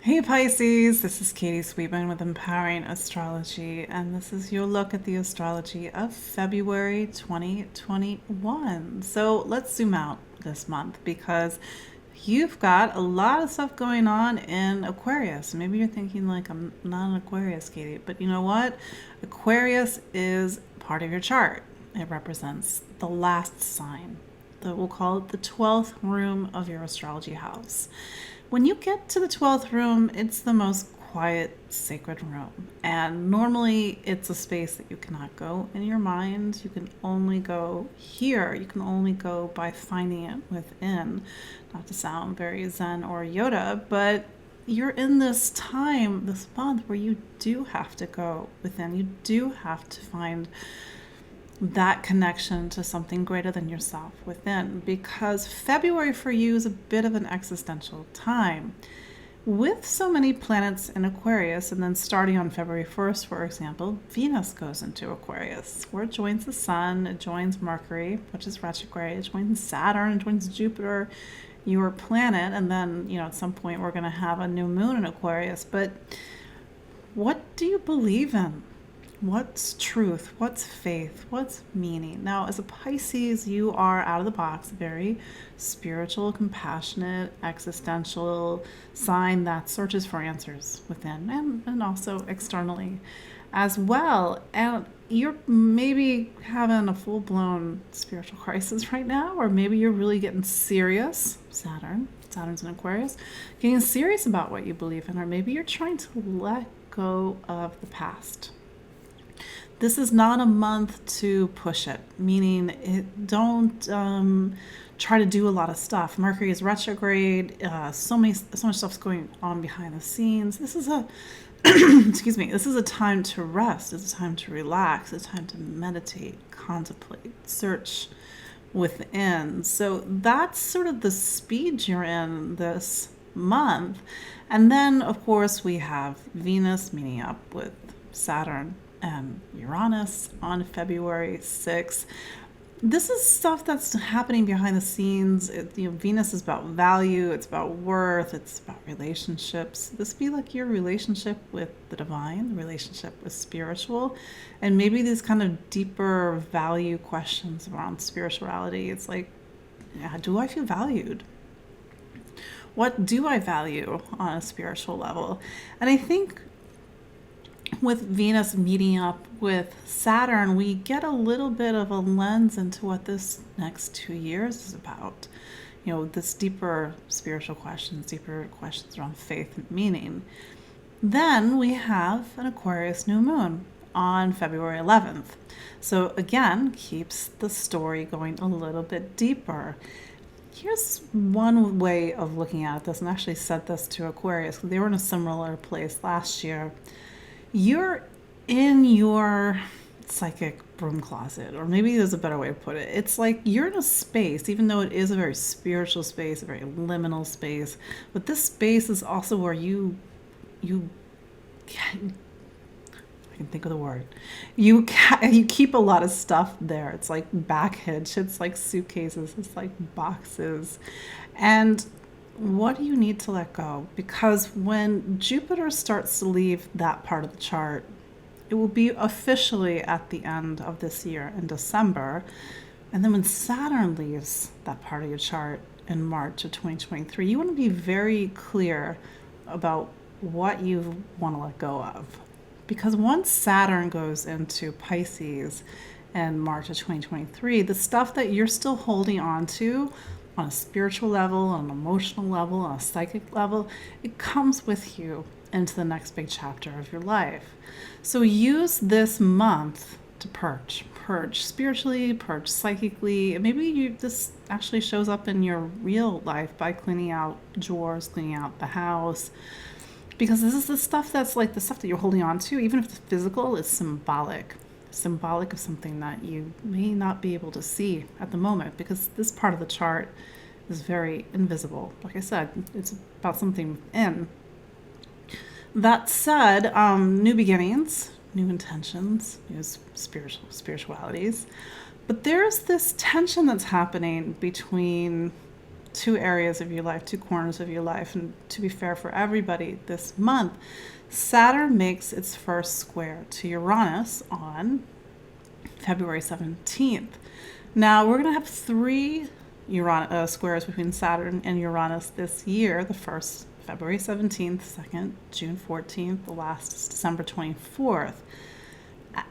Hey Pisces, this is Katie Sweetman with Empowering Astrology, and this is your look at the astrology of February 2021. So let's zoom out this month because you've got a lot of stuff going on in Aquarius. Maybe you're thinking, like, I'm not an Aquarius, Katie, but you know what? Aquarius is part of your chart. It represents the last sign. We'll call it the 12th room of your astrology house. When you get to the 12th room, it's the most quiet, sacred room. And normally it's a space that you cannot go in your mind. You can only go here. You can only go by finding it within. Not to sound very Zen or Yoda, but you're in this time, this month, where you do have to go within. You do have to find that connection to something greater than yourself within, because February for you is a bit of an existential time. With so many planets in Aquarius, and then starting on February 1st, for example, Venus goes into Aquarius, where it joins the Sun, it joins Mercury, which is retrograde, it joins Saturn, it joins Jupiter, your planet, and then, at some point we're going to have a new moon in Aquarius. But what do you believe in? What's truth? What's faith? What's meaning? Now, as a Pisces, you are out of the box, very spiritual, compassionate, existential sign that searches for answers within and also externally as well. And you're maybe having a full-blown spiritual crisis right now, or maybe you're really getting serious. Saturn's in Aquarius, getting serious about what you believe in, or maybe you're trying to let go of the past. This is not a month to push it, meaning don't try to do a lot of stuff. Mercury is retrograde. So much stuff's going on behind the scenes. This is a excuse me. This is a time to rest. It's a time to relax. It's a time to meditate, contemplate, search within. So that's sort of the speed you're in this month. And then, of course, we have Venus meeting up with Saturn and Uranus on February 6th. This is stuff that's happening behind the scenes. Venus is about value, it's about worth, it's about relationships. This be like your relationship with the divine, the relationship with spiritual, and maybe these kind of deeper value questions around spirituality. It's like, do I feel valued? What do I value on a spiritual level? And I think with Venus meeting up with Saturn, we get a little bit of a lens into what this next 2 years is about. This deeper spiritual questions, deeper questions around faith and meaning. Then we have an Aquarius new moon on February 11th. So again, keeps the story going a little bit deeper. Here's one way of looking at this, and I actually said this to Aquarius. They were in a similar place last year. You're in your psychic broom closet, or maybe there's a better way to put it. It's like you're in a space, even though it is a very spiritual space, a very liminal space, but this space is also where you I can think of the word. You keep a lot of stuff there. It's like baggage. It's like suitcases. It's like boxes. And what do you need to let go? Because when Jupiter starts to leave that part of the chart, it will be officially at the end of this year in December. And then when Saturn leaves that part of your chart in March of 2023, you want to be very clear about what you want to let go of. Because once Saturn goes into Pisces in March of 2023, the stuff that you're still holding on to on a spiritual level, on an emotional level, on a psychic level, it comes with you into the next big chapter of your life. So use this month to purge spiritually, purge psychically. Maybe this actually shows up in your real life by cleaning out drawers, cleaning out the house, because this is the stuff that's like the stuff that you're holding on to, even if the physical is symbolic of something that you may not be able to see at the moment, because this part of the chart is very invisible. Like I said, it's about something within. That said, new beginnings, new intentions, new spiritualities. But there's this tension that's happening between two areas of your life, two corners of your life. And to be fair for everybody, this month, Saturn makes its first square to Uranus on February 17th. Now, we're going to have three squares between Saturn and Uranus this year. The first, February 17th, second, June 14th, the last is December 24th.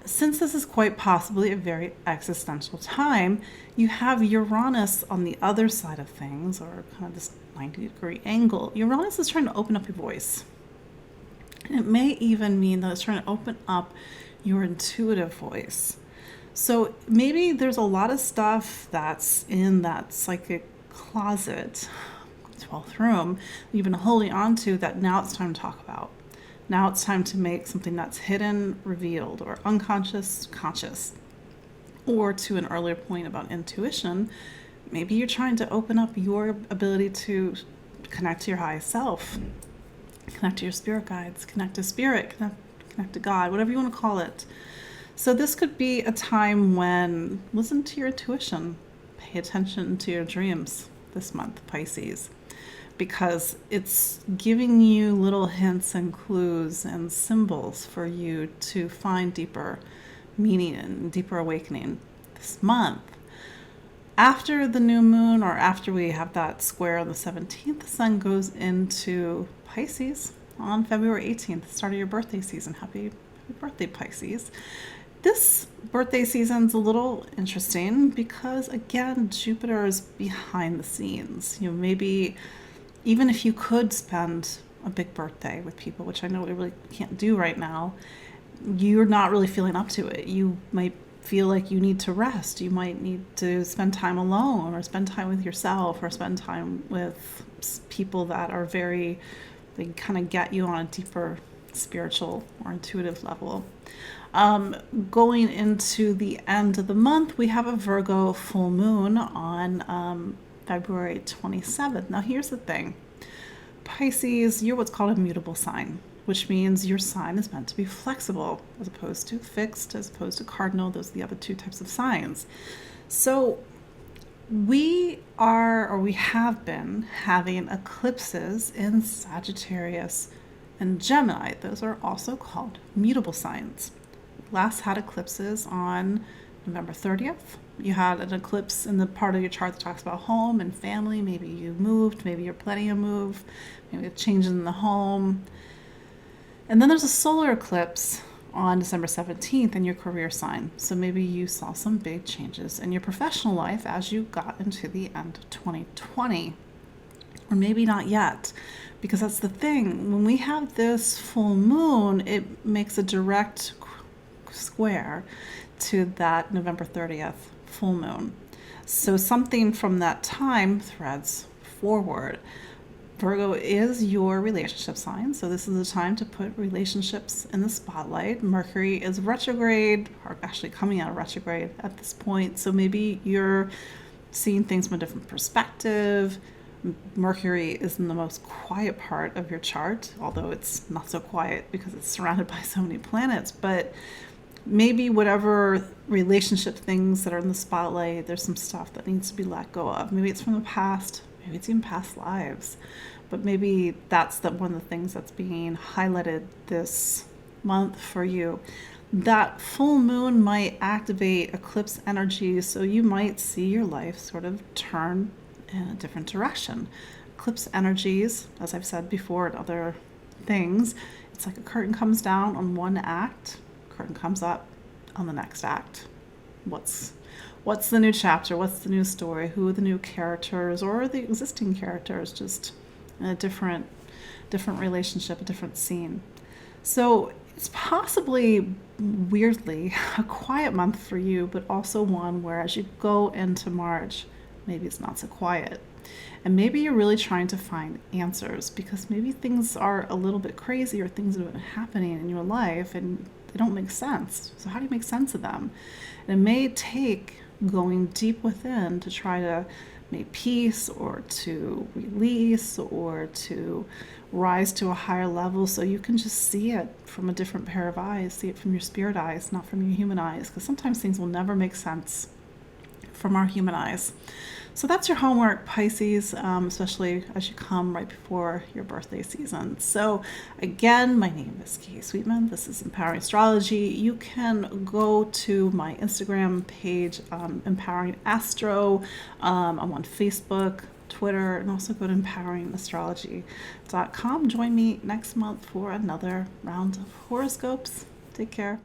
Since this is quite possibly a very existential time, you have Uranus on the other side of things, or kind of this 90-degree angle. Uranus is trying to open up your voice. And it may even mean that it's trying to open up your intuitive voice. So maybe there's a lot of stuff that's in that psychic closet, 12th room, you've been holding on to that now it's time to talk about. Now it's time to make something that's hidden, revealed, or unconscious, conscious. Or to an earlier point about intuition, maybe you're trying to open up your ability to connect to your highest self, connect to your spirit guides, connect to spirit, connect to God, whatever you want to call it. So this could be a time when listen to your intuition, pay attention to your dreams this month, Pisces, because it's giving you little hints and clues and symbols for you to find deeper meaning and deeper awakening this month. After the new moon, or after we have that square on the 17th, the sun goes into Pisces on February 18th, start of your birthday season. Happy birthday, Pisces. This birthday season's a little interesting because, again, Jupiter is behind the scenes. Maybe even if you could spend a big birthday with people, which I know we really can't do right now, you're not really feeling up to it. You might feel like you need to rest. You might need to spend time alone, or spend time with yourself, or spend time with people that are they kind of get you on a deeper spiritual or intuitive level. Going into the end of the month, we have a Virgo full moon on February 27th. Now, here's the thing. Pisces, you're what's called a mutable sign, which means your sign is meant to be flexible as opposed to fixed, as opposed to cardinal. Those are the other two types of signs. So we have been having eclipses in Sagittarius and Gemini. Those are also called mutable signs. Last had eclipses on November 30th. You had an eclipse in the part of your chart that talks about home and family. Maybe you moved, maybe you're planning a move, maybe a change in the home. And then there's a solar eclipse on December 17th in your career sign. So maybe you saw some big changes in your professional life as you got into the end of 2020. Or maybe not yet, because that's the thing. When we have this full moon, it makes a direct square to that November 30th full moon. So something from that time threads forward. Virgo is your relationship sign, so this is the time to put relationships in the spotlight. Mercury is retrograde, or actually coming out of retrograde at this point, so maybe you're seeing things from a different perspective. Mercury is in the most quiet part of your chart, although it's not so quiet because it's surrounded by so many planets. But maybe whatever relationship things that are in the spotlight, there's some stuff that needs to be let go of. Maybe it's from the past, maybe it's even past lives. But maybe that's one of the things that's being highlighted this month for you. That full moon might activate eclipse energy, so you might see your life sort of turn in a different direction. Eclipse energies, as I've said before in other things, it's like a curtain comes down on one act, curtain comes up on the next act. What's the new chapter? What's the new story? Who are the new characters, or the existing characters, just in a different relationship, a different scene? So it's possibly, weirdly, a quiet month for you, but also one where as you go into March, maybe it's not so quiet. And maybe you're really trying to find answers because maybe things are a little bit crazy, or things that have been happening in your life and they don't make sense. So how do you make sense of them? And it may take going deep within to try to make peace, or to release, or to rise to a higher level, so you can just see it from a different pair of eyes, see it from your spirit eyes, not from your human eyes, because sometimes things will never make sense from our human eyes. So that's your homework, Pisces, especially as you come right before your birthday season. So again, my name is Katie Sweetman. This is Empowering Astrology. You can go to my Instagram page, Empowering Astro. I'm on Facebook, Twitter, and also go to empoweringastrology.com. Join me next month for another round of horoscopes. Take care.